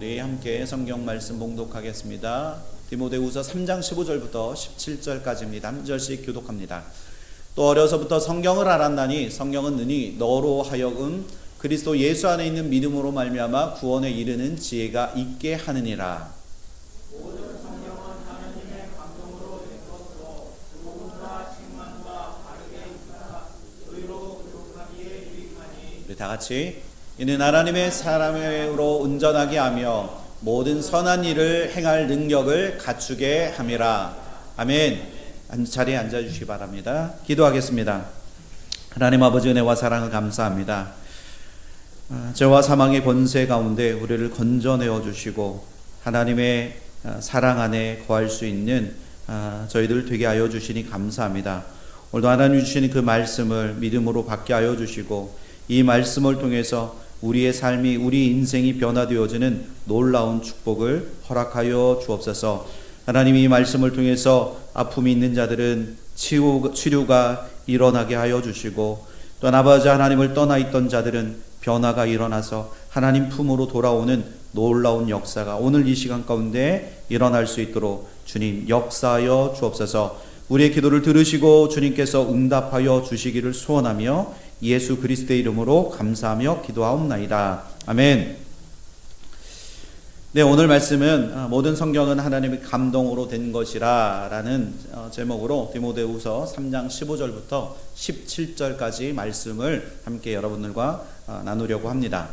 우리 함께 성경 말씀 봉독하겠습니다. 디모데후서 3장 15절부터 17절까지입니다. 한 절씩 교독합니다. 또 어려서부터 성경을 알았나니 성경은 능히 너로 하여금 그리스도 예수 안에 있는 믿음으로 말미암아 구원에 이르는 지혜가 있게 하느니라. 모든 성경은 하나님의 감동으로 된 것으로 교훈과 책망과 바르게 있사 의로 교육하기에 유익하니. 우리 다 같이 이는 하나님의 사람으로 온전하게 하며 모든 선한 일을 행할 능력을 갖추게 함이라. 아멘. 자리에 앉아주시기 바랍니다. 기도하겠습니다. 하나님 아버지 은혜와 사랑을 감사합니다. 죄와 사망의 권세 가운데 우리를 건져내어 주시고 하나님의 사랑 안에 거할 수 있는 저희들 되게 하여 주시니 감사합니다. 오늘도 하나님 주시는 그 말씀을 믿음으로 받게 하여 주시고 이 말씀을 통해서 우리의 삶이, 우리 인생이 변화되어지는 놀라운 축복을 허락하여 주옵소서. 하나님이 이 말씀을 통해서 아픔이 있는 자들은 치료가 일어나게 하여 주시고, 또 아버지 하나님을 떠나 있던 자들은 변화가 일어나서 하나님 품으로 돌아오는 놀라운 역사가 오늘 이 시간 가운데 일어날 수 있도록 주님 역사하여 주옵소서. 우리의 기도를 들으시고 주님께서 응답하여 주시기를 소원하며 예수 그리스도의 이름으로 감사하며 기도하옵나이다. 아멘. 네, 오늘 말씀은 모든 성경은 하나님의 감동으로 된 것이라 라는 제목으로 디모데후서 3장 15절부터 17절까지 말씀을 함께 여러분들과 나누려고 합니다.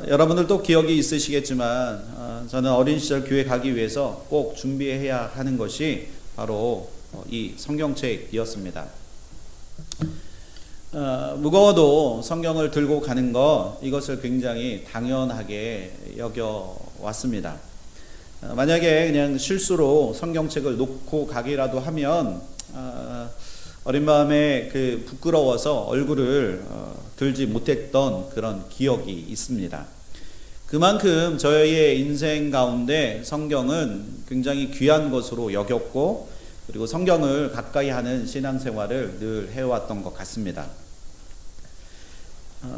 여러분들도 기억이 있으시겠지만 저는 어린 시절 교회 가기 위해서 꼭 준비해야 하는 것이 바로 이 성경책이었습니다. 무거워도 성경을 들고 가는 것, 이것을 굉장히 당연하게 여겨왔습니다. 만약에 그냥 실수로 성경책을 놓고 가기라도 하면 어린 마음에 부끄러워서 얼굴을 들지 못했던 그런 기억이 있습니다. 그만큼 저의 인생 가운데 성경은 굉장히 귀한 것으로 여겼고, 그리고 성경을 가까이 하는 신앙생활을 늘 해왔던 것 같습니다.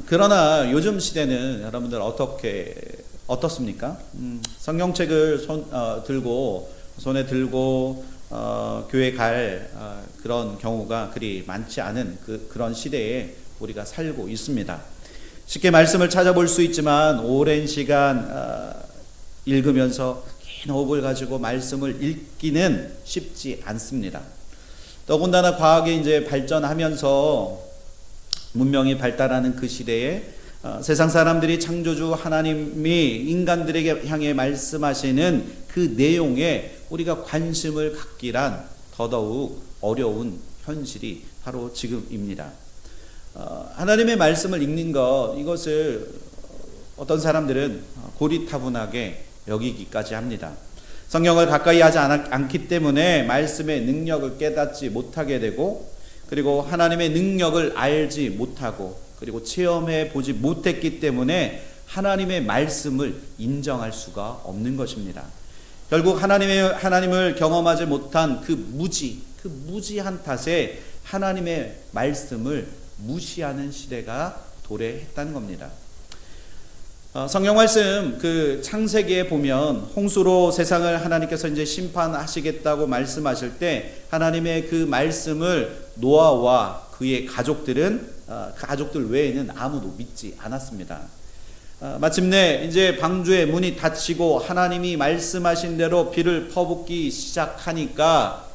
그러나 요즘 시대는 여러분들 어떻습니까? 성경책을 손에 들고 교회 갈 그런 경우가 그리 많지 않은 그런 시대에 우리가 살고 있습니다. 쉽게 말씀을 찾아볼 수 있지만 오랜 시간 읽으면서 긴 호흡을 가지고 말씀을 읽기는 쉽지 않습니다. 더군다나 과학이 이제 발전하면서 문명이 발달하는 그 시대에 세상 사람들이 창조주 하나님이 인간들에게 향해 말씀하시는 그 내용에 우리가 관심을 갖기란 더더욱 어려운 현실이 바로 지금입니다. 하나님의 말씀을 읽는 것, 이것을 어떤 사람들은 고리타분하게 여기기까지 합니다. 성경을 가까이 하지 않기 때문에 말씀의 능력을 깨닫지 못하게 되고, 그리고 하나님의 능력을 알지 못하고, 그리고 체험해 보지 못했기 때문에 하나님의 말씀을 인정할 수가 없는 것입니다. 결국 하나님을 경험하지 못한 그 무지한 탓에 하나님의 말씀을 무시하는 시대가 도래했다는 겁니다. 성경 말씀 창세기에 보면 홍수로 세상을 하나님께서 이제 심판하시겠다고 말씀하실 때 하나님의 그 말씀을 노아와 그의 가족들 외에는 아무도 믿지 않았습니다. 마침내 이제 방주의 문이 닫히고 하나님이 말씀하신 대로 비를 퍼붓기 시작하니까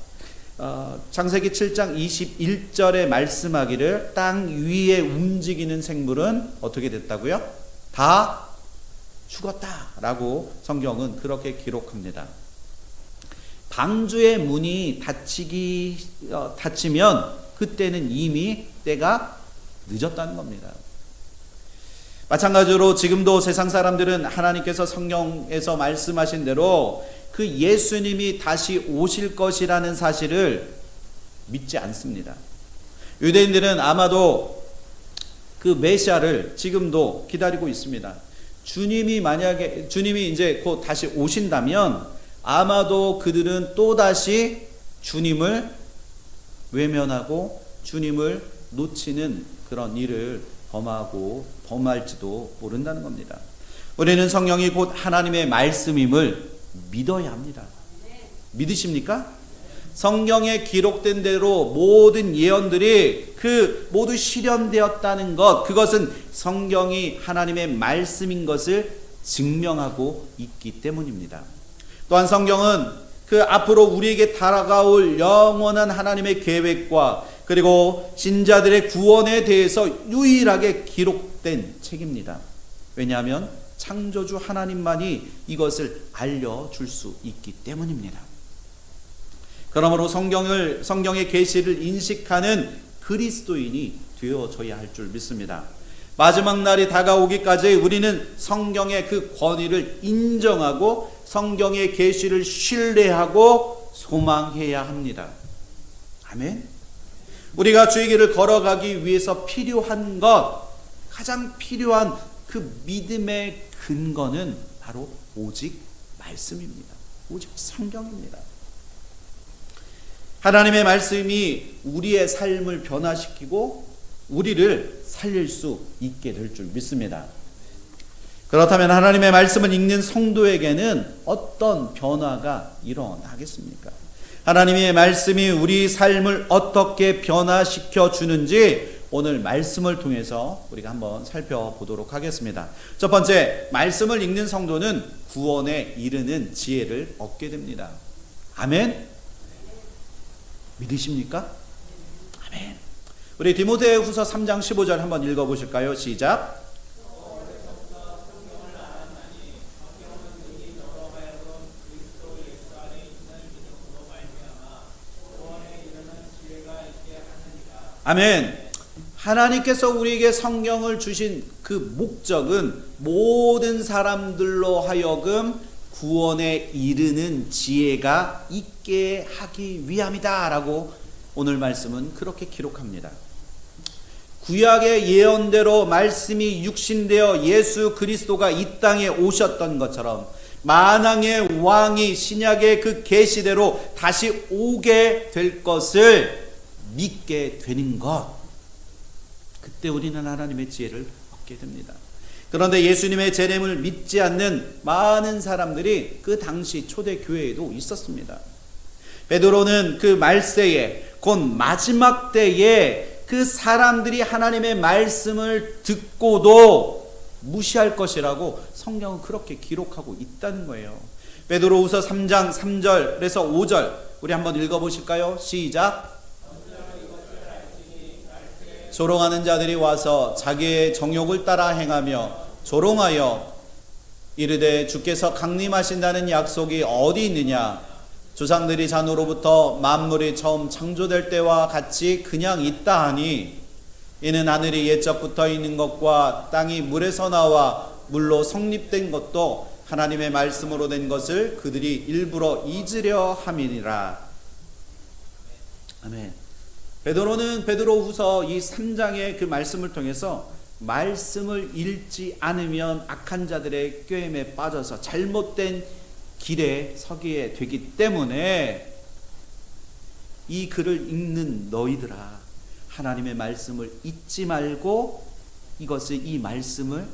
창세기 7장 21절에 말씀하기를 땅 위에 움직이는 생물은 어떻게 됐다고요? 다 죽었다라고 성경은 그렇게 기록합니다. 방주의 문이 닫히면 그때는 이미 때가 늦었다는 겁니다. 마찬가지로 지금도 세상 사람들은 하나님께서 성경에서 말씀하신 대로 그 예수님이 다시 오실 것이라는 사실을 믿지 않습니다. 유대인들은 아마도 그 메시아를 지금도 기다리고 있습니다. 주님이 이제 곧 다시 오신다면 아마도 그들은 또다시 주님을 외면하고 주님을 놓치는 그런 일을 범할지도 모른다는 겁니다. 우리는 성경이 곧 하나님의 말씀임을 믿어야 합니다. 믿으십니까? 성경에 기록된 대로 모든 예언들이 모두 실현되었다는 것, 그것은 성경이 하나님의 말씀인 것을 증명하고 있기 때문입니다. 또한 성경은 앞으로 우리에게 다가올 영원한 하나님의 계획과 그리고 신자들의 구원에 대해서 유일하게 기록된 책입니다. 왜냐하면 창조주 하나님만이 이것을 알려줄 수 있기 때문입니다. 그러므로 성경의 계시를 인식하는 그리스도인이 되어져야 할 줄 믿습니다. 마지막 날이 다가오기까지 우리는 성경의 그 권위를 인정하고 성경의 계시를 신뢰하고 소망해야 합니다. 아멘. 우리가 주의 길을 걸어가기 위해서 필요한 것, 가장 필요한 그 믿음의 근거는 바로 오직 말씀입니다. 오직 성경입니다. 하나님의 말씀이 우리의 삶을 변화시키고 우리를 살릴 수 있게 될 줄 믿습니다. 그렇다면 하나님의 말씀을 읽는 성도에게는 어떤 변화가 일어나겠습니까? 하나님의 말씀이 우리 삶을 어떻게 변화시켜 주는지 오늘 말씀을 통해서 우리가 한번 살펴보도록 하겠습니다. 첫 번째, 말씀을 읽는 성도는 구원에 이르는 지혜를 얻게 됩니다. 아멘. 믿으십니까? 아멘. 우리 디모데후서 3장 15절 한번 읽어보실까요? 시작. 아멘. 하나님께서 우리에게 성경을 주신 그 목적은 모든 사람들로 하여금 구원에 이르는 지혜가 있게 하기 위함이다 라고 오늘 말씀은 그렇게 기록합니다. 구약의 예언대로 말씀이 육신되어 예수 그리스도가 이 땅에 오셨던 것처럼 만왕의 왕이 신약의 그 계시대로 다시 오게 될 것을 믿게 되는 것, 그때 우리는 하나님의 지혜를 얻게 됩니다. 그런데 예수님의 재림을 믿지 않는 많은 사람들이 그 당시 초대교회에도 있었습니다. 베드로는 그 말세에 곧 마지막 때에 그 사람들이 하나님의 말씀을 듣고도 무시할 것이라고 성경은 그렇게 기록하고 있다는 거예요. 베드로후서 3장 3절에서 5절 우리 한번 읽어보실까요? 시작. 조롱하는 자들이 와서 자기의 정욕을 따라 행하며 조롱하여 이르되 주께서 강림하신다는 약속이 어디 있느냐? 조상들이 잔으로부터 만물이 처음 창조될 때와 같이 그냥 있다 하니 이는 하늘이 옛적부터 있는 것과 땅이 물에서 나와 물로 성립된 것도 하나님의 말씀으로 된 것을 그들이 일부러 잊으려 함이니라. 아멘. 베드로는 베드로후서 이 3장의 그 말씀을 통해서 말씀을 읽지 않으면 악한 자들의 꾀임에 빠져서 잘못된 길에 서게 되기 때문에 이 글을 읽는 너희들아, 하나님의 말씀을 잊지 말고 이 말씀을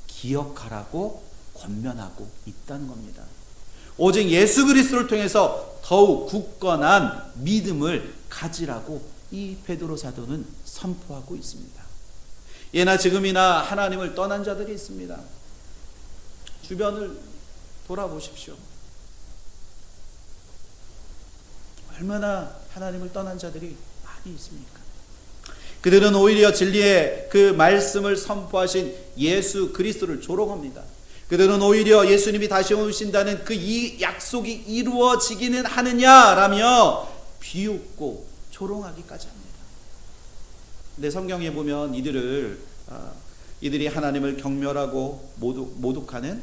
기억하라고 권면하고 있다는 겁니다. 오직 예수 그리스도를 통해서 더욱 굳건한 믿음을 가지라고 이 베드로 사도는 선포하고 있습니다. 예나 지금이나 하나님을 떠난 자들이 있습니다. 주변을 돌아보십시오. 얼마나 하나님을 떠난 자들이 많이 있습니까? 그들은 오히려 진리의 그 말씀을 선포하신 예수 그리스도를 조롱합니다. 그들은 오히려 예수님이 다시 오신다는 그 이 약속이 이루어지기는 하느냐라며 비웃고 조롱하기까지 합니다. 근데 성경에 보면 이들이 하나님을 경멸하고 모독하는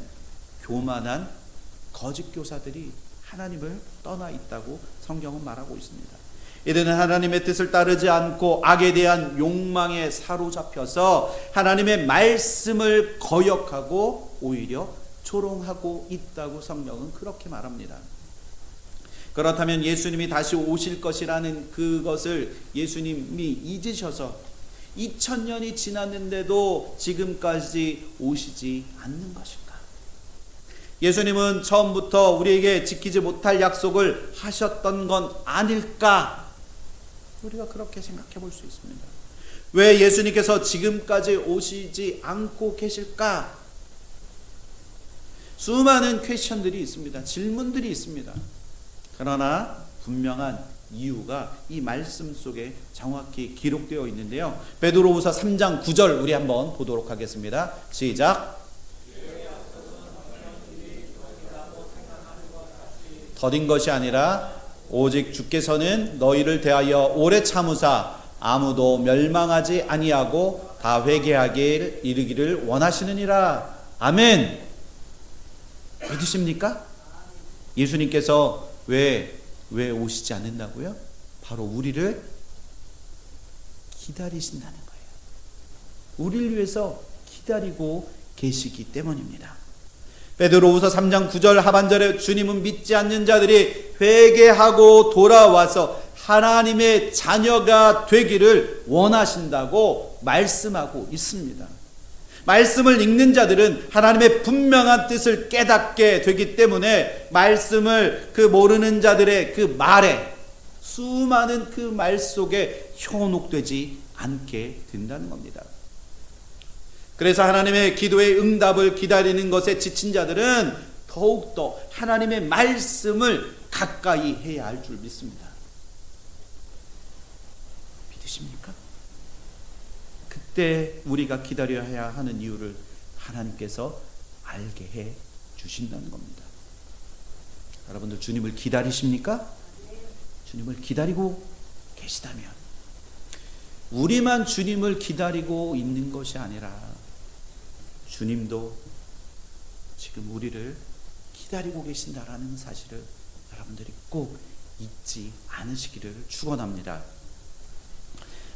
교만한 거짓 교사들이 하나님을 떠나 있다고 성경은 말하고 있습니다. 이들은 하나님의 뜻을 따르지 않고 악에 대한 욕망에 사로잡혀서 하나님의 말씀을 거역하고 오히려 조롱하고 있다고 성경은 그렇게 말합니다. 그렇다면 예수님이 다시 오실 것이라는 그것을 예수님이 잊으셔서 2000년이 지났는데도 지금까지 오시지 않는 것인가? 예수님은 처음부터 우리에게 지키지 못할 약속을 하셨던 건 아닐까? 우리가 그렇게 생각해 볼 수 있습니다. 왜 예수님께서 지금까지 오시지 않고 계실까? 수많은 퀘스천들이 있습니다. 질문들이 있습니다. 그러나 분명한 이유가 이 말씀 속에 정확히 기록되어 있는데요. 베드로후서 3장 9절 우리 한번 보도록 하겠습니다. 시작. 더딘 것이 아니라 오직 주께서는 너희를 대하여 오래 참으사 아무도 멸망하지 아니하고 다 회개하길 이르기를 원하시느니라. 아멘. 믿으십니까? 예수님께서 왜 오시지 않는다고요? 바로 우리를 기다리신다는 거예요. 우리를 위해서 기다리고 계시기 때문입니다. 베드로후서 3장 9절 하반절에 주님은 믿지 않는 자들이 회개하고 돌아와서 하나님의 자녀가 되기를 원하신다고 말씀하고 있습니다. 말씀을 읽는 자들은 하나님의 분명한 뜻을 깨닫게 되기 때문에 말씀을 그 모르는 자들의 그 말에 수많은 그 말 속에 현혹되지 않게 된다는 겁니다. 그래서 하나님의 기도의 응답을 기다리는 것에 지친 자들은 더욱더 하나님의 말씀을 가까이 해야 할 줄 믿습니다. 믿으십니까? 그때 우리가 기다려야 하는 이유를 하나님께서 알게 해 주신다는 겁니다. 여러분들 주님을 기다리십니까? 주님을 기다리고 계시다면 우리만 주님을 기다리고 있는 것이 아니라 주님도 지금 우리를 기다리고 계신다라는 사실을 여러분들이 꼭 잊지 않으시기를 축원합니다.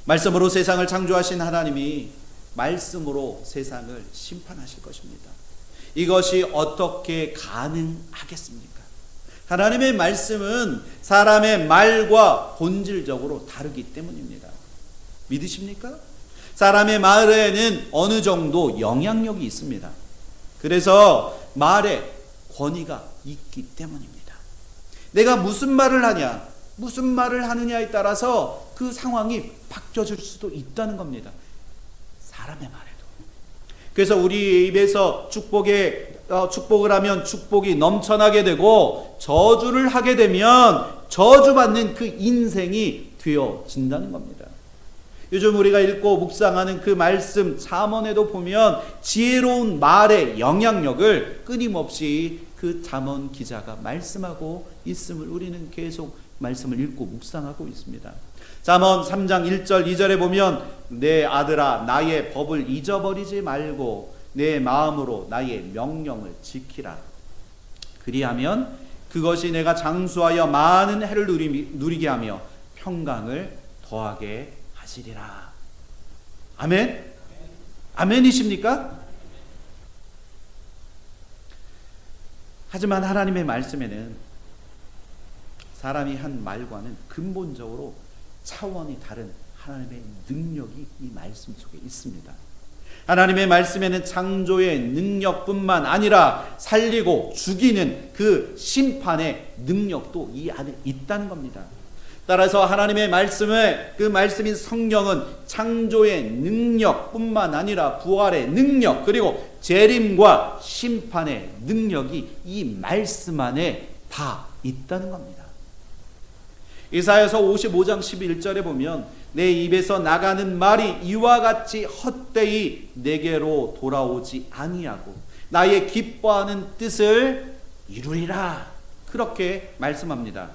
말씀으로 세상을 창조하신 하나님이 말씀으로 세상을 심판하실 것입니다. 이것이 어떻게 가능하겠습니까? 하나님의 말씀은 사람의 말과 본질적으로 다르기 때문입니다. 믿으십니까? 사람의 말에는 어느 정도 영향력이 있습니다. 그래서 말에 권위가 있기 때문입니다. 내가 무슨 말을 하냐, 무슨 말을 하느냐에 따라서 그 상황이 바뀌어질 수도 있다는 겁니다. 사람의 말에도. 그래서 우리 입에서 축복을 하면 축복이 넘쳐나게 되고 저주를 하게 되면 저주받는 그 인생이 되어진다는 겁니다. 요즘 우리가 읽고 묵상하는 그 말씀 잠언에도 보면 지혜로운 말의 영향력을 끊임없이 그 잠언 기자가 말씀하고 있음을 우리는 계속 말씀을 읽고 묵상하고 있습니다. 잠언 3장 1절 2절에 보면 내 아들아 나의 법을 잊어버리지 말고 내 마음으로 나의 명령을 지키라. 그리하면 그것이 내가 장수하여 많은 해를 누리게 하며 평강을 더하게 하시리라. 아멘? 아멘이십니까? 하지만 하나님의 말씀에는 사람이 한 말과는 근본적으로 차원이 다른 하나님의 능력이 이 말씀 속에 있습니다. 하나님의 말씀에는 창조의 능력뿐만 아니라 살리고 죽이는 그 심판의 능력도 이 안에 있다는 겁니다. 따라서 하나님의 말씀을 그 말씀인 성령은 창조의 능력뿐만 아니라 부활의 능력 그리고 재림과 심판의 능력이 이 말씀 안에 다 있다는 겁니다. 이사야서 55장 11절에 보면 내 입에서 나가는 말이 이와 같이 헛되이 내게로 돌아오지 아니하고 나의 기뻐하는 뜻을 이루리라. 그렇게 말씀합니다.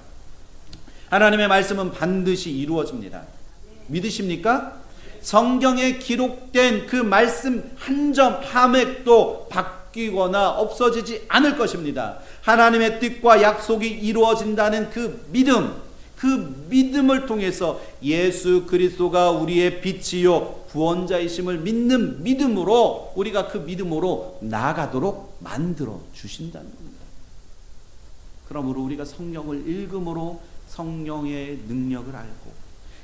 하나님의 말씀은 반드시 이루어집니다. 믿으십니까? 성경에 기록된 그 말씀 한 점 하맥도 바뀌거나 없어지지 않을 것입니다. 하나님의 뜻과 약속이 이루어진다는 그 믿음을 통해서 예수 그리스도가 우리의 빛이요 구원자이심을 믿는 믿음으로 우리가 그 믿음으로 나아가도록 만들어 주신다는 겁니다. 그러므로 우리가 성경을 읽음으로 성령의 능력을 알고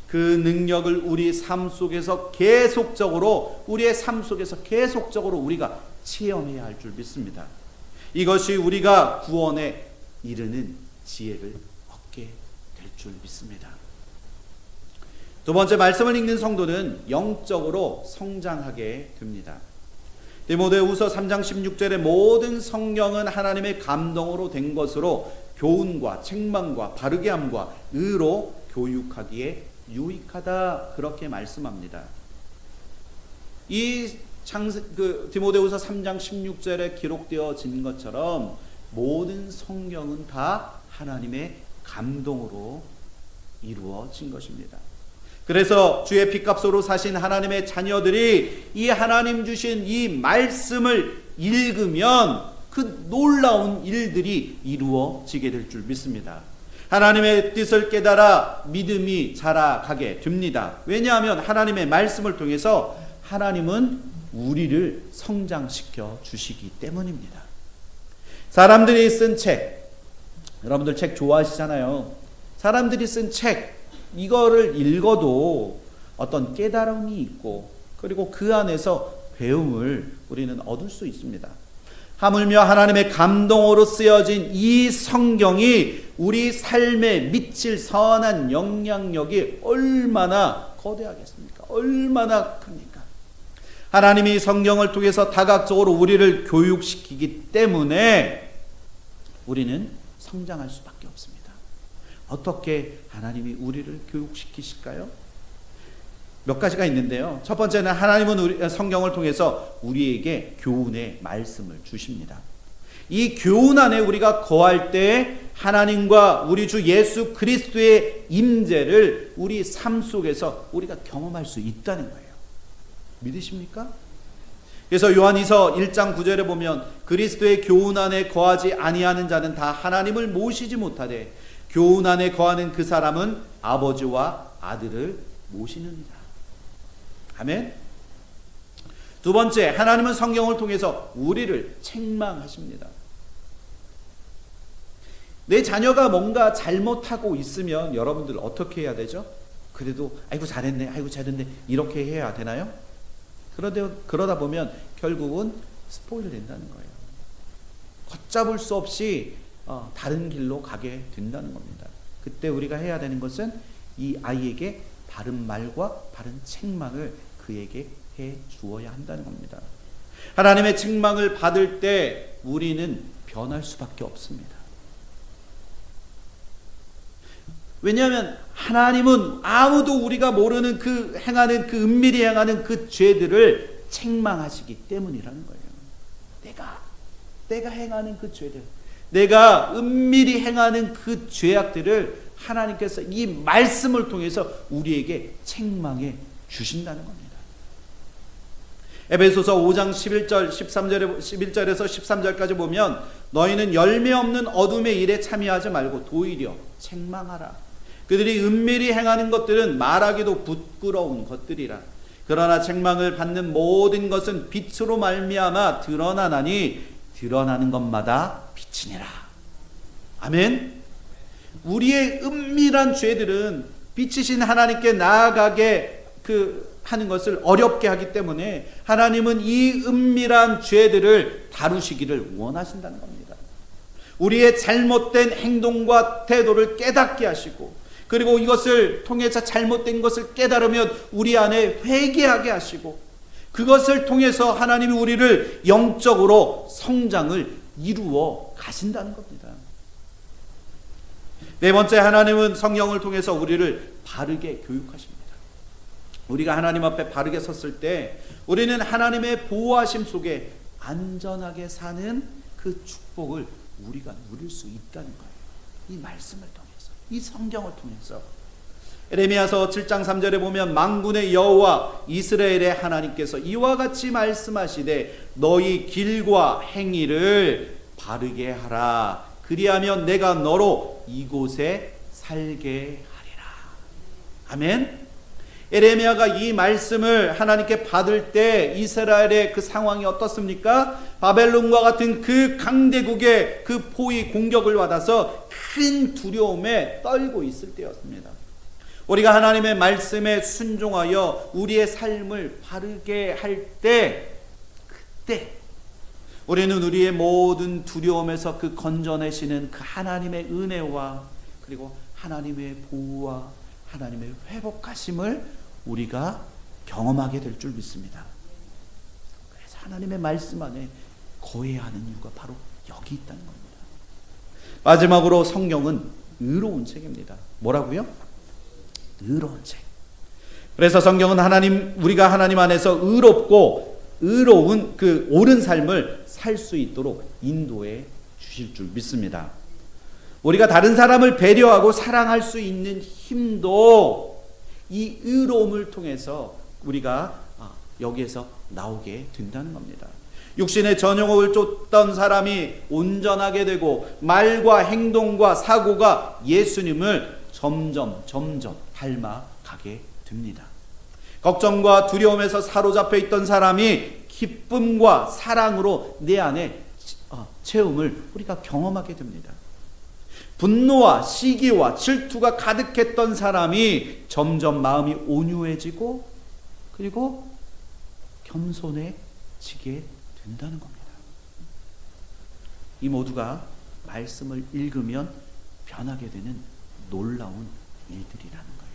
그 능력을 우리 삶 속에서 계속적으로 우리의 삶 속에서 계속적으로 우리가 체험해야 할 줄 믿습니다. 이것이 우리가 구원에 이르는 지혜를 얻게 될 줄 믿습니다. 두 번째, 말씀을 읽는 성도는 영적으로 성장하게 됩니다. 디모데후서 3장 16절에 모든 성경은 하나님의 감동으로 된 것으로 교훈과 책망과 바르게 함과 의로 교육하기에 유익하다, 그렇게 말씀합니다. 이 디모데후서 3장 16절에 기록되어진 것처럼 모든 성경은 다 하나님의 감동으로 이루어진 것입니다. 그래서 주의 핏값으로 사신 하나님의 자녀들이 이 하나님 주신 이 말씀을 읽으면 그 놀라운 일들이 이루어지게 될 줄 믿습니다. 하나님의 뜻을 깨달아 믿음이 자라가게 됩니다. 왜냐하면 하나님의 말씀을 통해서 하나님은 우리를 성장시켜 주시기 때문입니다. 사람들이 쓴 책, 여러분들 책 좋아하시잖아요. 사람들이 쓴 책, 이거를 읽어도 어떤 깨달음이 있고, 그리고 그 안에서 배움을 우리는 얻을 수 있습니다. 하물며 하나님의 감동으로 쓰여진 이 성경이 우리 삶에 미칠 선한 영향력이 얼마나 거대하겠습니까? 얼마나 큽니까? 하나님이 성경을 통해서 다각적으로 우리를 교육시키기 때문에 우리는 성장할 수밖에 없습니다. 어떻게 하나님이 우리를 교육시키실까요? 몇 가지가 있는데요. 첫 번째는 하나님은 성경을 통해서 우리에게 교훈의 말씀을 주십니다. 이 교훈 안에 우리가 거할 때 하나님과 우리 주 예수 그리스도의 임재를 우리 삶 속에서 우리가 경험할 수 있다는 거예요. 믿으십니까? 그래서 요한이서 1장 9절에 보면 그리스도의 교훈 안에 거하지 아니하는 자는 다 하나님을 모시지 못하되 교훈 안에 거하는 그 사람은 아버지와 아들을 모시느니라. 아멘. 두 번째, 하나님은 성경을 통해서 우리를 책망하십니다. 내 자녀가 뭔가 잘못하고 있으면 여러분들 어떻게 해야 되죠? 그래도 아이고 잘했네, 아이고 잘했네, 이렇게 해야 되나요? 그러다 보면 결국은 스포일 된다는 거예요. 걷잡을 수 없이 다른 길로 가게 된다는 겁니다. 그때 우리가 해야 되는 것은 이 아이에게 바른 말과 바른 책망을 그에게 해 주어야 한다는 겁니다. 하나님의 책망을 받을 때 우리는 변할 수밖에 없습니다. 왜냐하면 하나님은 아무도 우리가 모르는 행하는 은밀히 행하는 그 죄들을 책망하시기 때문이라는 거예요. 내가 행하는 그 죄들, 내가 은밀히 행하는 그 죄악들을 하나님께서 이 말씀을 통해서 우리에게 책망해 주신다는 겁니다. 에베소서 5장 11절에서 13절까지 보면 너희는 열매 없는 어둠의 일에 참여하지 말고 도리어 책망하라. 그들이 은밀히 행하는 것들은 말하기도 부끄러운 것들이라. 그러나 책망을 받는 모든 것은 빛으로 말미암아 드러나나니 드러나는 것마다 빛이니라. 아멘. 우리의 은밀한 죄들은 빛이신 하나님께 나아가게 하는 것을 어렵게 하기 때문에 하나님은 이 은밀한 죄들을 다루시기를 원하신다는 겁니다. 우리의 잘못된 행동과 태도를 깨닫게 하시고, 그리고 이것을 통해서 잘못된 것을 깨달으면 우리 안에 회개하게 하시고, 그것을 통해서 하나님이 우리를 영적으로 성장을 이루어 가신다는 겁니다. 네 번째, 하나님은 성령을 통해서 우리를 바르게 교육하십니다. 우리가 하나님 앞에 바르게 섰을 때 우리는 하나님의 보호하심 속에 안전하게 사는 그 축복을 우리가 누릴 수 있다는 거예요. 이 말씀을 통해서, 이 성경을 통해서. 에레미야서 7장 3절에 보면 만군의 여호와 이스라엘의 하나님께서 이와 같이 말씀하시되 너희 길과 행위를 바르게 하라. 그리하면 내가 너로 이곳에 살게 하리라. 아멘. 에레미야가 이 말씀을 하나님께 받을 때 이스라엘의 그 상황이 어떻습니까? 바벨론과 같은 그 강대국의 그 포위 공격을 받아서 큰 두려움에 떨고 있을 때였습니다. 우리가 하나님의 말씀에 순종하여 우리의 삶을 바르게 할 때, 그때 우리는 우리의 모든 두려움에서 그 건져내시는 그 하나님의 은혜와 그리고 하나님의 보호와 하나님의 회복하심을 우리가 경험하게 될 줄 믿습니다. 그래서 하나님의 말씀 안에 거해야 하는 이유가 바로 여기 있다는 겁니다. 마지막으로 성경은 의로운 책입니다. 뭐라고요? 의로운 책. 그래서 성경은 우리가 하나님 안에서 의롭고 의로운 그 옳은 삶을 살 수 있도록 인도해 주실 줄 믿습니다. 우리가 다른 사람을 배려하고 사랑할 수 있는 힘도 이 의로움을 통해서 우리가 여기에서 나오게 된다는 겁니다. 육신의 전용을 쫓던 사람이 온전하게 되고 말과 행동과 사고가 예수님을 점점 닮아가게 됩니다. 걱정과 두려움에서 사로잡혀 있던 사람이 기쁨과 사랑으로 내 안에 체험을 우리가 경험하게 됩니다. 분노와 시기와 질투가 가득했던 사람이 점점 마음이 온유해지고 그리고 겸손해지게 된다는 겁니다. 이 모두가 말씀을 읽으면 변하게 되는 놀라운 일들이라는 거예요.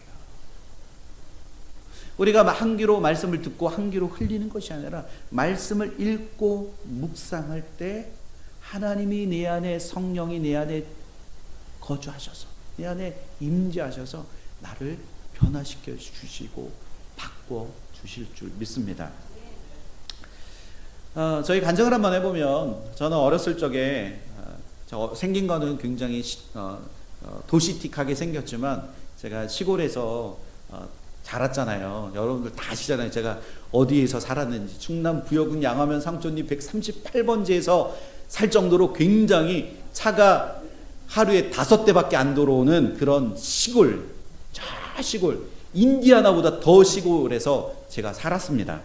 우리가 한 귀로 말씀을 듣고 한 귀로 흘리는 것이 아니라 말씀을 읽고 묵상할 때 하나님이 내 안에, 성령이 내 안에 거주하셔서 내 안에 임재하셔서 나를 변화시켜 주시고 바꿔 주실 줄 믿습니다. 저희 간증을 한번 해보면, 저는 어렸을 적에 생긴 거는 굉장히 도시틱하게 생겼지만 제가 시골에서 자랐잖아요. 여러분들 다 아시잖아요. 제가 어디에서 살았는지. 충남 부여군 양화면 상촌리 138번지에서 살 정도로 굉장히 차가 하루에 5대밖에 안 들어오는 그런 시골, 인디아나보다 더 시골에서 제가 살았습니다.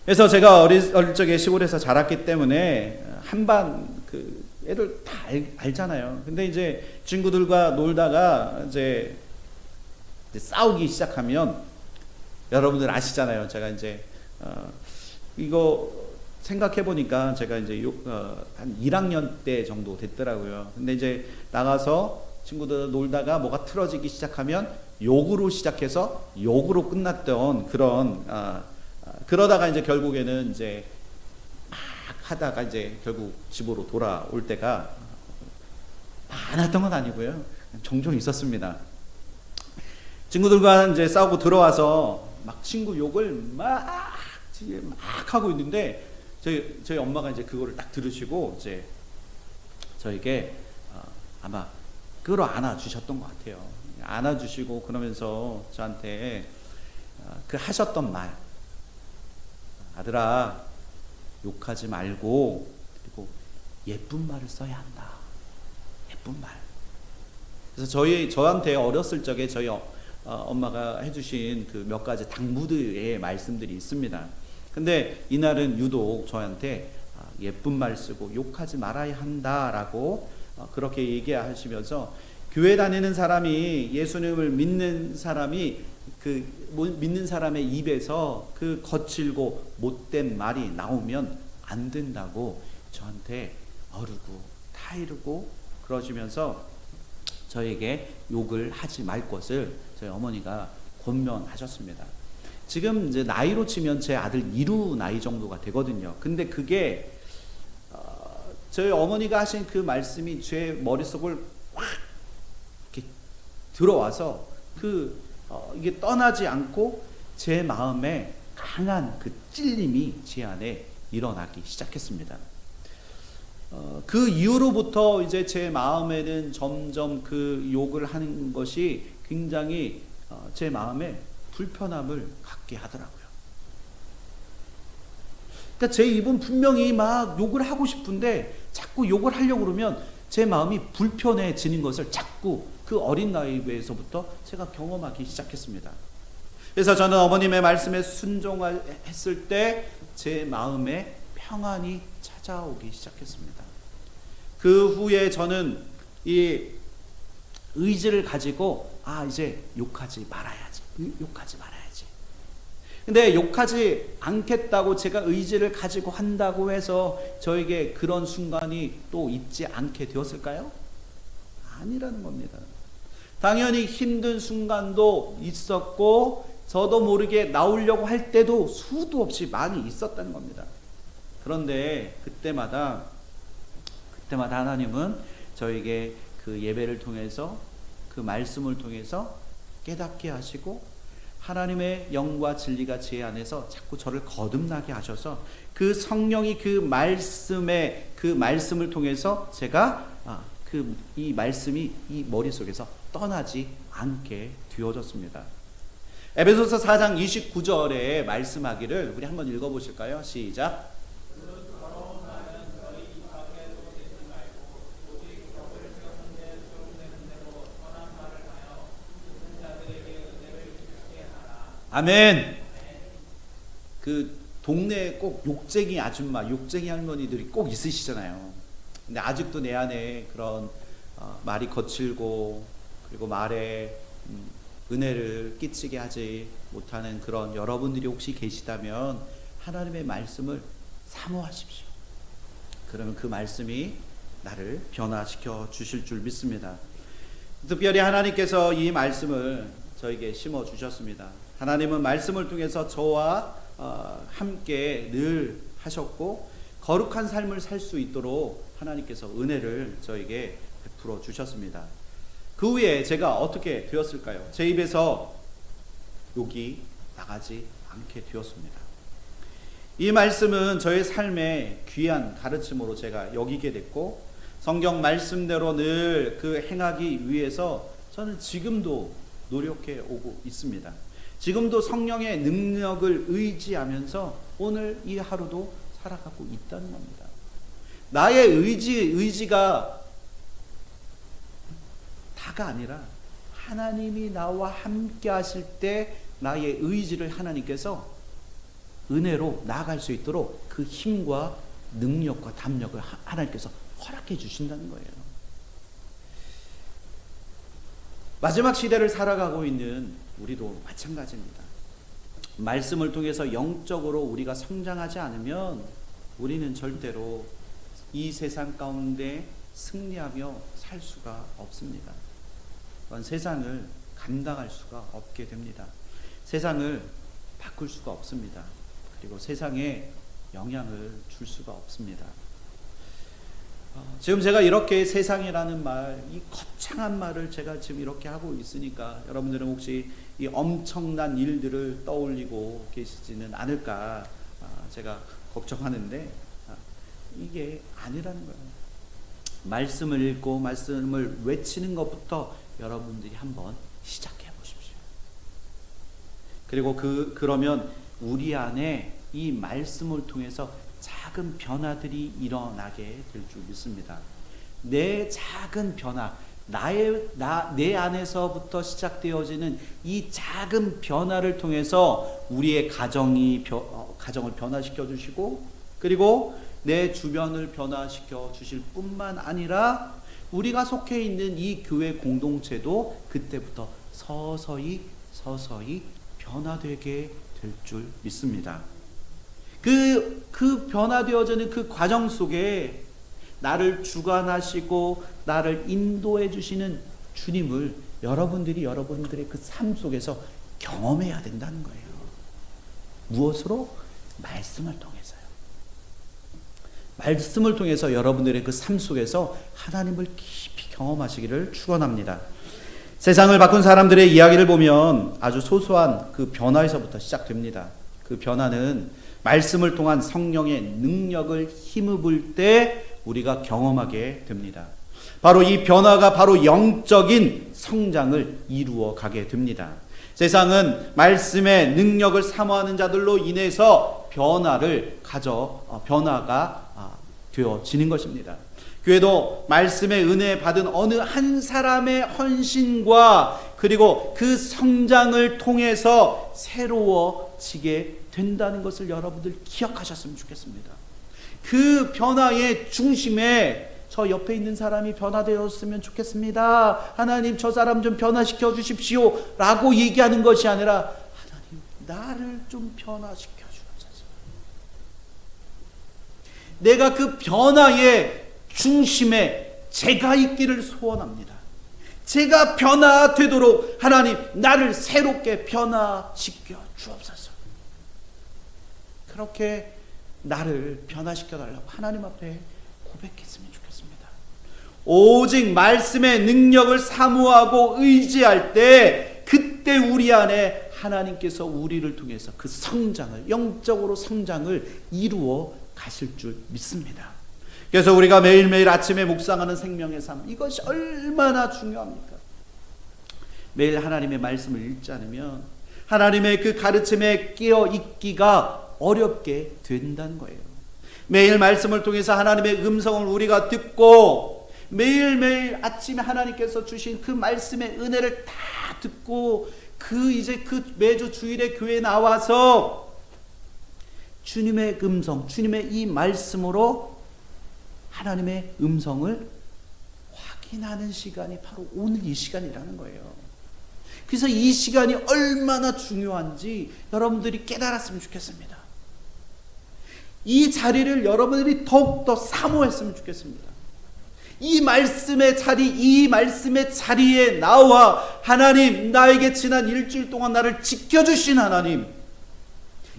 그래서 제가 어릴 적에 시골에서 자랐기 때문에 한반 그 애들 다 알잖아요. 근데 이제 친구들과 놀다가 이제 싸우기 시작하면 여러분들 아시잖아요. 제가 이제 이거 생각해 보니까 제가 이제 한 1학년 때 정도 됐더라고요. 근데 이제 나가서 친구들 놀다가 뭐가 틀어지기 시작하면 욕으로 시작해서 욕으로 끝났던 그런 그러다가 이제 결국에는 이제 막 하다가 이제 결국 집으로 돌아올 때가 많았던 건 아니고요. 종종 있었습니다. 친구들과 이제 싸우고 들어와서 막 친구 욕을 막 하고 있는데 저희 엄마가 이제 그거를 딱 들으시고 이제 저에게 아마 끌어안아 주셨던 것 같아요. 안아 주시고 그러면서 저한테 그 하셨던 말, 아들아 욕하지 말고 그리고 예쁜 말을 써야 한다. 예쁜 말. 그래서 저한테 어렸을 적에 저희 엄마가 해주신 그 몇 가지 당부들의 말씀들이 있습니다. 근데 이날은 유독 저한테 예쁜 말 쓰고 욕하지 말아야 한다라고 그렇게 얘기하시면서, 교회 다니는 사람이, 예수님을 믿는 사람이 그 믿는 사람의 입에서 그 거칠고 못된 말이 나오면 안 된다고 저한테 어르고 타이르고 그러시면서 저에게 욕을 하지 말 것을 저희 어머니가 권면하셨습니다. 지금 이제 나이로 치면 제 아들 이루 나이 정도가 되거든요. 근데 그게 저희 어머니가 하신 그 말씀이 제 머릿속을 확 이렇게 들어와서 이게 떠나지 않고 제 마음에 강한 그 찔림이 제 안에 일어나기 시작했습니다. 그 이후로부터 이제 제 마음에는 점점 그 욕을 하는 것이 굉장히 제 마음에 불편함을 갖게 하더라고요. 그러니까 제 입은 분명히 막 욕을 하고 싶은데 자꾸 욕을 하려고 그러면 제 마음이 불편해지는 것을 자꾸 그 어린 나이에서부터 제가 경험하기 시작했습니다. 그래서 저는 어머님의 말씀에 순종했을 때 제 마음에 평안이 찾아오기 시작했습니다. 그 후에 저는 이 의지를 가지고 이제 욕하지 말아야지. 근데 욕하지 않겠다고 제가 의지를 가지고 한다고 해서 저에게 그런 순간이 또 있지 않게 되었을까요? 아니라는 겁니다. 당연히 힘든 순간도 있었고 저도 모르게 나오려고 할 때도 수도 없이 많이 있었다는 겁니다. 그런데 그때마다 하나님은 저에게 그 예배를 통해서 그 말씀을 통해서 깨닫게 하시고 하나님의 영과 진리가 제 안에서 자꾸 저를 거듭나게 하셔서 그 성령이 그 말씀을 통해서 제가 이 말씀이 이 머릿속에서 떠나지 않게 되어졌습니다. 에베소서 4장 29절에 말씀하기를 우리 한번 읽어보실까요? 시작. 아멘. 그 동네에 꼭 욕쟁이 아줌마, 욕쟁이 할머니들이 꼭 있으시잖아요. 근데 아직도 내 안에 그런 말이 거칠고 그리고 말에 은혜를 끼치게 하지 못하는 그런 여러분들이 혹시 계시다면 하나님의 말씀을 사모하십시오. 그러면 그 말씀이 나를 변화시켜 주실 줄 믿습니다. 특별히 하나님께서 이 말씀을 저에게 심어 주셨습니다. 하나님은 말씀을 통해서 저와 함께 늘 하셨고 거룩한 삶을 살 수 있도록 하나님께서 은혜를 저에게 베풀어 주셨습니다. 그 후에 제가 어떻게 되었을까요? 제 입에서 욕이 나가지 않게 되었습니다. 이 말씀은 저의 삶의 귀한 가르침으로 제가 여기게 됐고 성경 말씀대로 늘 그 행하기 위해서 저는 지금도 노력해 오고 있습니다. 지금도 성령의 능력을 의지하면서 오늘 이 하루도 살아가고 있다는 겁니다. 나의 의지가 다가 아니라 하나님이 나와 함께 하실 때 나의 의지를 하나님께서 은혜로 나아갈 수 있도록 그 힘과 능력과 담력을 하나님께서 허락해 주신다는 거예요. 마지막 시대를 살아가고 있는 우리도 마찬가지입니다. 말씀을 통해서 영적으로 우리가 성장하지 않으면 우리는 절대로 이 세상 가운데 승리하며 살 수가 없습니다. 또한 세상을 감당할 수가 없게 됩니다. 세상을 바꿀 수가 없습니다. 그리고 세상에 영향을 줄 수가 없습니다. 지금 제가 이렇게 세상이라는 말, 이 거창한 말을 제가 지금 이렇게 하고 있으니까 여러분들은 혹시 이 엄청난 일들을 떠올리고 계시지는 않을까 제가 걱정하는데 이게 아니라는 거예요. 말씀을 읽고 말씀을 외치는 것부터 여러분들이 한번 시작해 보십시오. 그리고 그러면 우리 안에 이 말씀을 통해서 작은 변화들이 일어나게 될 줄 믿습니다. 내 작은 변화, 내 안에서부터 시작되어지는 이 작은 변화를 통해서 우리의 가정을 변화시켜 주시고 그리고 내 주변을 변화시켜 주실 뿐만 아니라 우리가 속해 있는 이 교회 공동체도 그때부터 서서히 변화되게 될 줄 믿습니다. 그 변화되어지는 그 과정 속에 나를 주관하시고 나를 인도해 주시는 주님을 여러분들의 그 삶 속에서 경험해야 된다는 거예요. 무엇으로? 말씀을 통해서요. 말씀을 통해서 여러분들의 그 삶 속에서 하나님을 깊이 경험하시기를 축원합니다. 세상을 바꾼 사람들의 이야기를 보면 아주 소소한 그 변화에서부터 시작됩니다. 그 변화는 말씀을 통한 성령의 능력을 힘입을 때 우리가 경험하게 됩니다. 바로 이 변화가 바로 영적인 성장을 이루어 가게 됩니다. 세상은 말씀의 능력을 사모하는 자들로 인해서 변화가 되어지는 것입니다. 교회도 말씀의 은혜 받은 어느 한 사람의 헌신과 그리고 그 성장을 통해서 새로워지게 된다는 것을 여러분들 기억하셨으면 좋겠습니다. 그 변화의 중심에 저 옆에 있는 사람이 변화되었으면 좋겠습니다. 하나님 저 사람 좀 변화시켜 주십시오 라고 얘기하는 것이 아니라 하나님 나를 좀 변화시켜 주옵소서. 내가 그 변화의 중심에 제가 있기를 소원합니다. 제가 변화되도록 하나님 나를 새롭게 변화시켜 주옵소서. 그렇게 나를 변화시켜 달라고 하나님 앞에 고백했으면 좋겠습니다. 오직 말씀의 능력을 사모하고 의지할 때 그때 우리 안에 하나님께서 우리를 통해서 그 성장을, 영적으로 성장을 이루어 가실 줄 믿습니다. 그래서 우리가 매일매일 아침에 묵상하는 생명의 삶, 이것이 얼마나 중요합니까? 매일 하나님의 말씀을 읽지 않으면 하나님의 그 가르침에 끼어 있기가 어렵게 된다는 거예요. 매일 말씀을 통해서 하나님의 음성을 우리가 듣고 매일매일 아침에 하나님께서 주신 그 말씀의 은혜를 다 듣고 이제 매주 주일에 교회에 나와서 주님의 음성, 주님의 이 말씀으로 하나님의 음성을 확인하는 시간이 바로 오늘 이 시간이라는 거예요. 그래서 이 시간이 얼마나 중요한지 여러분들이 깨달았으면 좋겠습니다. 이 자리를 여러분들이 더욱더 사모했으면 좋겠습니다. 이 말씀의 자리에 나와 하나님, 나에게 지난 일주일 동안 나를 지켜주신 하나님,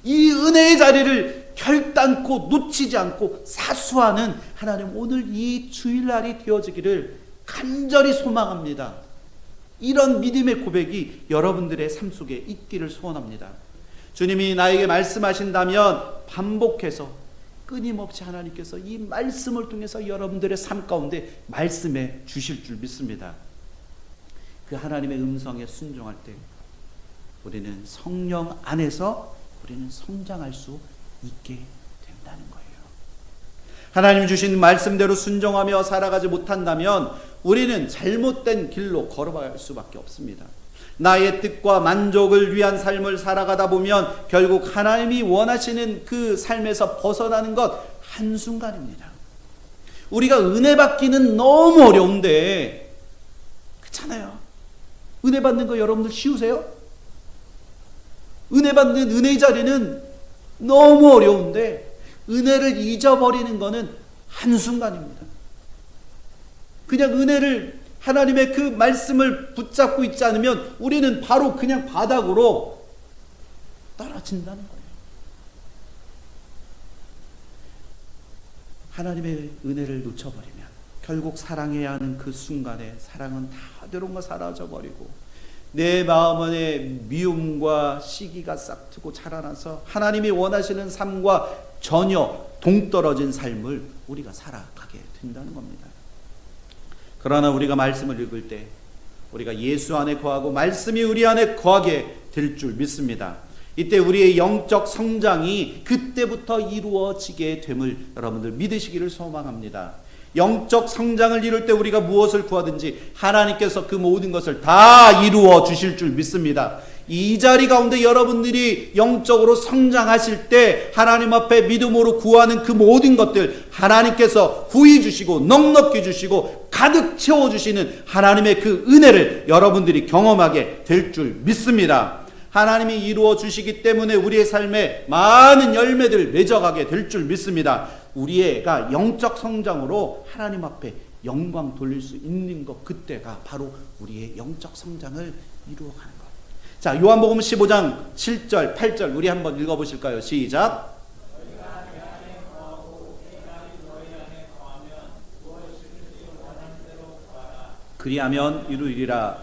이 은혜의 자리를 결단코 놓치지 않고 사수하는 하나님, 오늘 이 주일날이 되어지기를 간절히 소망합니다. 이런 믿음의 고백이 여러분들의 삶 속에 있기를 소원합니다. 주님이 나에게 말씀하신다면 반복해서 끊임없이 하나님께서 이 말씀을 통해서 여러분들의 삶 가운데 말씀해 주실 줄 믿습니다. 그 하나님의 음성에 순종할 때 우리는 성령 안에서 우리는 성장할 수 있게 된다는 거예요. 하나님 주신 말씀대로 순종하며 살아가지 못한다면 우리는 잘못된 길로 걸어갈 수밖에 없습니다. 나의 뜻과 만족을 위한 삶을 살아가다 보면 결국 하나님이 원하시는 그 삶에서 벗어나는 것 한순간입니다. 우리가 은혜 받기는 너무 어려운데, 그렇잖아요. 은혜 받는 거 여러분들 쉬우세요? 은혜 받는 은혜의 자리는 너무 어려운데 은혜를 잊어버리는 거는 한순간입니다. 그냥 은혜를, 하나님의 그 말씀을 붙잡고 있지 않으면 우리는 바로 그냥 바닥으로 떨어진다는 거예요. 하나님의 은혜를 놓쳐버리면 결국 사랑해야 하는 그 순간에 사랑은 다 되는 거 사라져 버리고 내 마음 안에 미움과 시기가 싹트고 자라나서 하나님이 원하시는 삶과 전혀 동떨어진 삶을 우리가 살아가게 된다는 겁니다. 그러나 우리가 말씀을 읽을 때 우리가 예수 안에 거하고 말씀이 우리 안에 거하게 될 줄 믿습니다. 이때 우리의 영적 성장이 그때부터 이루어지게 됨을 여러분들 믿으시기를 소망합니다. 영적 성장을 이룰 때 우리가 무엇을 구하든지 하나님께서 그 모든 것을 다 이루어 주실 줄 믿습니다. 이 자리 가운데 여러분들이 영적으로 성장하실 때 하나님 앞에 믿음으로 구하는 그 모든 것들 하나님께서 후히 주시고 넉넉히 주시고 가득 채워주시는 하나님의 그 은혜를 여러분들이 경험하게 될 줄 믿습니다. 하나님이 이루어 주시기 때문에 우리의 삶에 많은 열매들을 맺어가게 될 줄 믿습니다. 우리가 영적 성장으로 하나님 앞에 영광 돌릴 수 있는 것, 그때가 바로 우리의 영적 성장을 이루어가는 것. 자, 요한복음 15장 7절 8절 우리 한번 읽어보실까요? 시작. 그리하면 이루리라.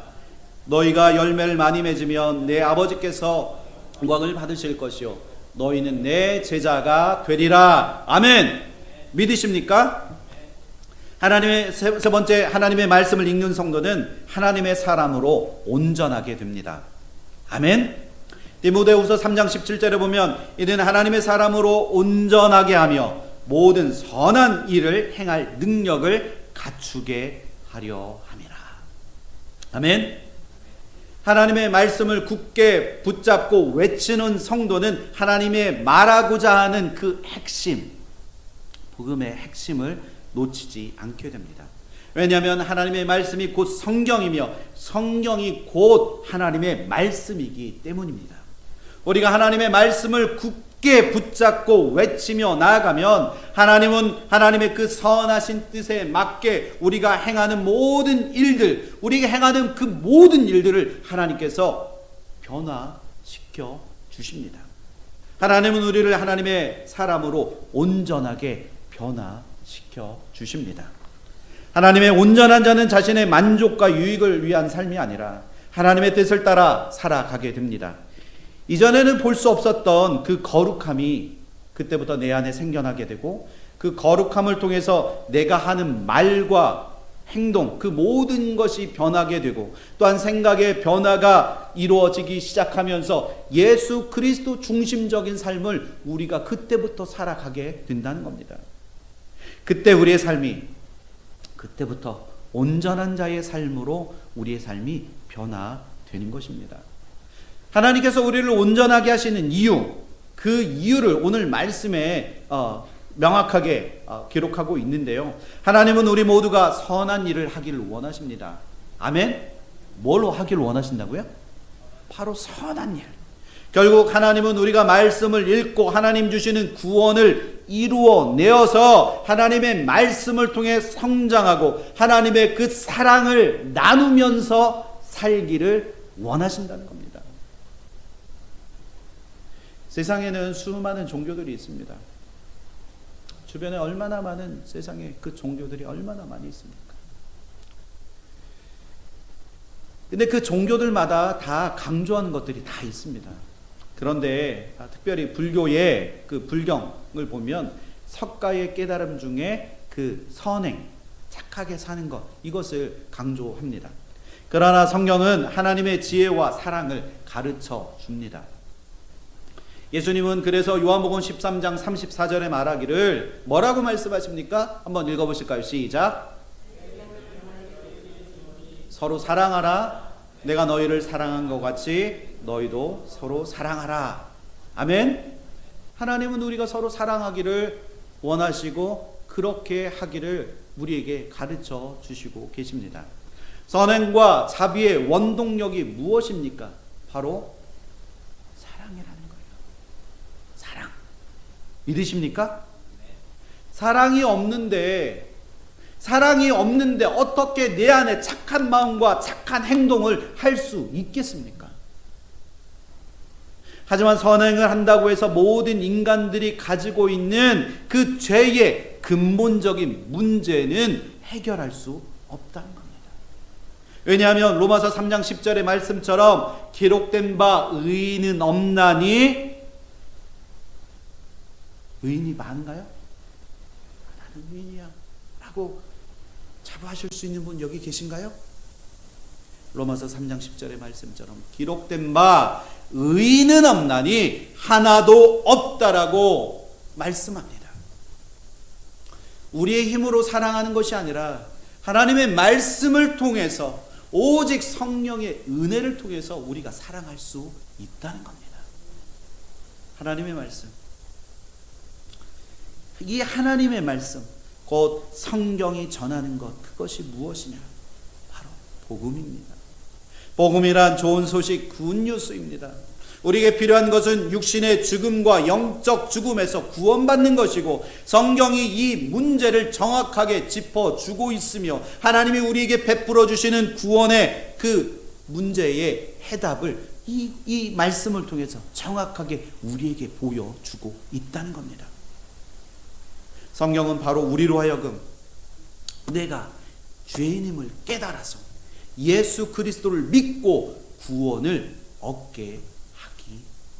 너희가 열매를 많이 맺으면 내 아버지께서 영광을 받으실 것이요 너희는 내 제자가 되리라. 아멘. 믿으십니까? 하나님의 세 번째, 하나님의 말씀을 읽는 성도는 하나님의 사람으로 온전하게 됩니다. 아멘. 디모데후서 3장 17절에 보면 이는 하나님의 사람으로 온전하게 하며 모든 선한 일을 행할 능력을 갖추게 하려 함이라. 아멘. 하나님의 말씀을 굳게 붙잡고 외치는 성도는 하나님의 말하고자 하는 그 핵심, 복음의 핵심을 놓치지 않게 됩니다. 왜냐하면 하나님의 말씀이 곧 성경이며 성경이 곧 하나님의 말씀이기 때문입니다. 우리가 하나님의 말씀을 굳게 붙잡고 외치며 나아가면 하나님은 하나님의 그 선하신 뜻에 맞게 우리가 행하는 모든 일들, 우리가 행하는 그 모든 일들을 하나님께서 변화시켜 주십니다. 하나님은 우리를 하나님의 사람으로 온전하게 변화시켜 주십니다. 하나님의 온전한 자는 자신의 만족과 유익을 위한 삶이 아니라 하나님의 뜻을 따라 살아가게 됩니다. 이전에는 볼 수 없었던 그 거룩함이 그때부터 내 안에 생겨나게 되고, 그 거룩함을 통해서 내가 하는 말과 행동, 그 모든 것이 변하게 되고, 또한 생각의 변화가 이루어지기 시작하면서 예수 그리스도 중심적인 삶을 우리가 그때부터 살아가게 된다는 겁니다. 그때 우리의 삶이, 그때부터 온전한 자의 삶으로 우리의 삶이 변화되는 것입니다. 하나님께서 우리를 온전하게 하시는 이유, 그 이유를 오늘 말씀에 명확하게 기록하고 있는데요. 하나님은 우리 모두가 선한 일을 하기를 원하십니다. 아멘? 뭘로 하기를 원하신다고요? 바로 선한 일. 결국 하나님은 우리가 말씀을 읽고 하나님 주시는 구원을 이루어내어서 하나님의 말씀을 통해 성장하고 하나님의 그 사랑을 나누면서 살기를 원하신다는 겁니다. 세상에는 수많은 종교들이 있습니다. 주변에 얼마나 많은 세상에 그 종교들이 얼마나 많이 있습니까? 근데 그 종교들마다 다 강조하는 것들이 다 있습니다. 그런데 특별히 불교의 그 불경을 보면 석가의 깨달음 중에 그 선행, 착하게 사는 것, 이것을 강조합니다. 그러나 성경은 하나님의 지혜와 사랑을 가르쳐 줍니다. 예수님은 그래서 요한복음 13장 34절에 말하기를 뭐라고 말씀하십니까? 한번 읽어보실까요? 시작. 서로 사랑하라. 내가 너희를 사랑한 것 같이 너희도 서로 사랑하라. 아멘. 하나님은 우리가 서로 사랑하기를 원하시고 그렇게 하기를 우리에게 가르쳐 주시고 계십니다. 선행과 자비의 원동력이 무엇입니까? 바로 사랑이라는 거예요. 사랑. 믿으십니까? 사랑이 없는데 어떻게 내 안에 착한 마음과 착한 행동을 할 수 있겠습니까? 하지만 선행을 한다고 해서 모든 인간들이 가지고 있는 그 죄의 근본적인 문제는 해결할 수 없다는 겁니다. 왜냐하면 로마서 3장 10절의 말씀처럼 기록된 바 의인은 없나니, 의인이 많은가요? 나는 의인이야 라고 자부하실 수 있는 분 여기 계신가요? 로마서 3장 10절의 말씀처럼 기록된 바 의인은 없나니 하나도 없다라고 말씀합니다. 우리의 힘으로 사랑하는 것이 아니라 하나님의 말씀을 통해서 오직 성령의 은혜를 통해서 우리가 사랑할 수 있다는 겁니다. 하나님의 말씀, 이 하나님의 말씀, 곧 성경이 전하는 것, 그것이 무엇이냐? 바로 복음입니다. 복음이란 좋은 소식, 굿뉴스입니다. 우리에게 필요한 것은 육신의 죽음과 영적 죽음에서 구원받는 것이고, 성경이 이 문제를 정확하게 짚어주고 있으며 하나님이 우리에게 베풀어 주시는 구원의 그 문제의 해답을 이 말씀을 통해서 정확하게 우리에게 보여주고 있다는 겁니다. 성경은 바로 우리로 하여금 내가 죄인임을 깨달아서 예수 그리스도를 믿고 구원을 얻게 하기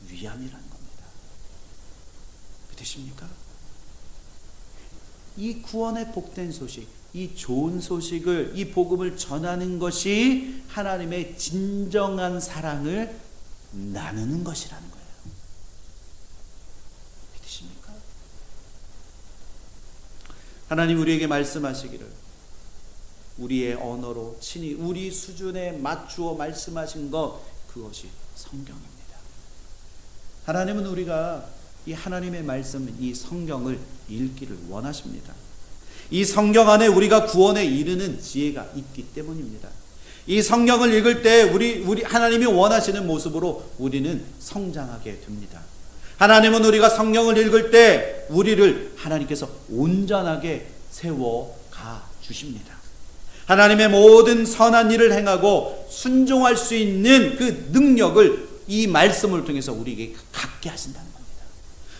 위함이라는 겁니다. 믿으십니까? 이 구원의 복된 소식, 이 좋은 소식을, 이 복음을 전하는 것이 하나님의 진정한 사랑을 나누는 것이라는 거예요. 믿으십니까? 하나님 우리에게 말씀하시기를 우리의 언어로 친히 우리 수준에 맞추어 말씀하신 것, 그것이 성경입니다. 하나님은 우리가 이 하나님의 말씀, 이 성경을 읽기를 원하십니다. 이 성경 안에 우리가 구원에 이르는 지혜가 있기 때문입니다. 이 성경을 읽을 때 우리 하나님이 원하시는 모습으로 우리는 성장하게 됩니다. 하나님은 우리가 성경을 읽을 때 우리를 하나님께서 온전하게 세워 가 주십니다. 하나님의 모든 선한 일을 행하고 순종할 수 있는 그 능력을 이 말씀을 통해서 우리에게 갖게 하신다는 겁니다.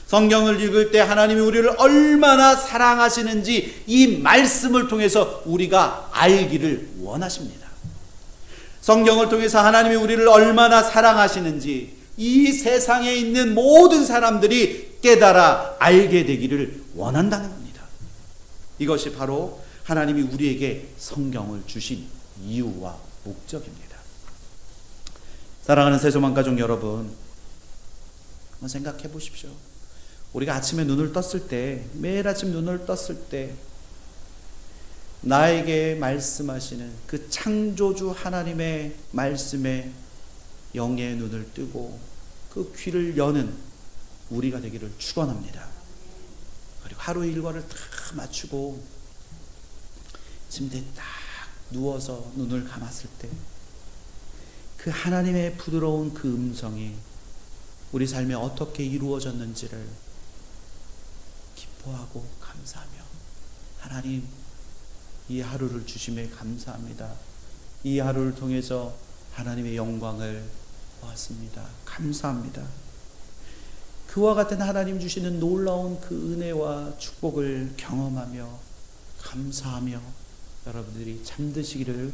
성경을 읽을 때 하나님이 우리를 얼마나 사랑하시는지 이 말씀을 통해서 우리가 알기를 원하십니다. 성경을 통해서 하나님이 우리를 얼마나 사랑하시는지 이 세상에 있는 모든 사람들이 깨달아 알게 되기를 원한다는 겁니다. 이것이 바로 하나님이 우리에게 성경을 주신 이유와 목적입니다. 사랑하는 새소망 가족 여러분, 한번 생각해 보십시오. 우리가 아침에 눈을 떴을 때, 매일 아침 눈을 떴을 때 나에게 말씀하시는 그 창조주 하나님의 말씀에 영의 눈을 뜨고 그 귀를 여는 우리가 되기를 축원합니다. 그리고 하루 일과를 다 마치고 침대에 딱 누워서 눈을 감았을 때 그 하나님의 부드러운 그 음성이 우리 삶에 어떻게 이루어졌는지를 기뻐하고 감사하며, 하나님 이 하루를 주심에 감사합니다. 이 하루를 통해서 하나님의 영광을 보았습니다. 감사합니다. 그와 같은 하나님 주시는 놀라운 그 은혜와 축복을 경험하며 감사하며 여러분들이 잠드시기를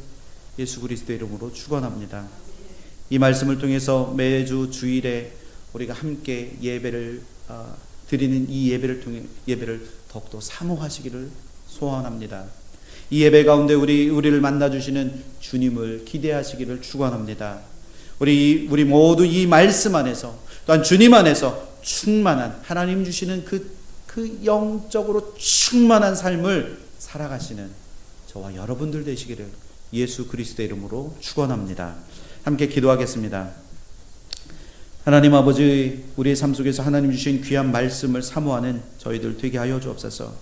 예수 그리스도의 이름으로 축원합니다. 이 말씀을 통해서 매주 주일에 우리가 함께 예배를 드리는 이 예배를 통해 예배를 더욱더 사모하시기를 소원합니다. 이 예배 가운데 우리를 만나 주시는 주님을 기대하시기를 축원합니다. 우리 모두 이 말씀 안에서 또한 주님 안에서 충만한 하나님 주시는 그 영적으로 충만한 삶을 살아가시는 저와 여러분들 되시기를 예수 그리스도의 이름으로 축원합니다. 함께 기도하겠습니다. 하나님 아버지, 우리의 삶 속에서 하나님 주신 귀한 말씀을 사모하는 저희들 되게 하여 주옵소서.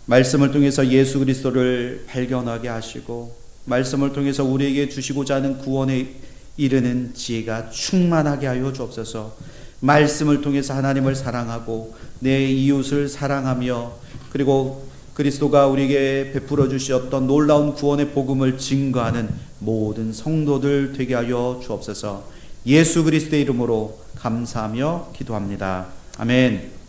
말씀을 통해서 예수 그리스도를 발견하게 하시고 말씀을 통해서 우리에게 주시고자 하는 구원에 이르는 지혜가 충만하게 하여 주옵소서. 말씀을 통해서 하나님을 사랑하고 내 이웃을 사랑하며 그리고 그리스도가 우리에게 베풀어 주셨던 놀라운 구원의 복음을 증거하는 모든 성도들 되게 하여 주옵소서. 예수 그리스도의 이름으로 감사하며 기도합니다. 아멘.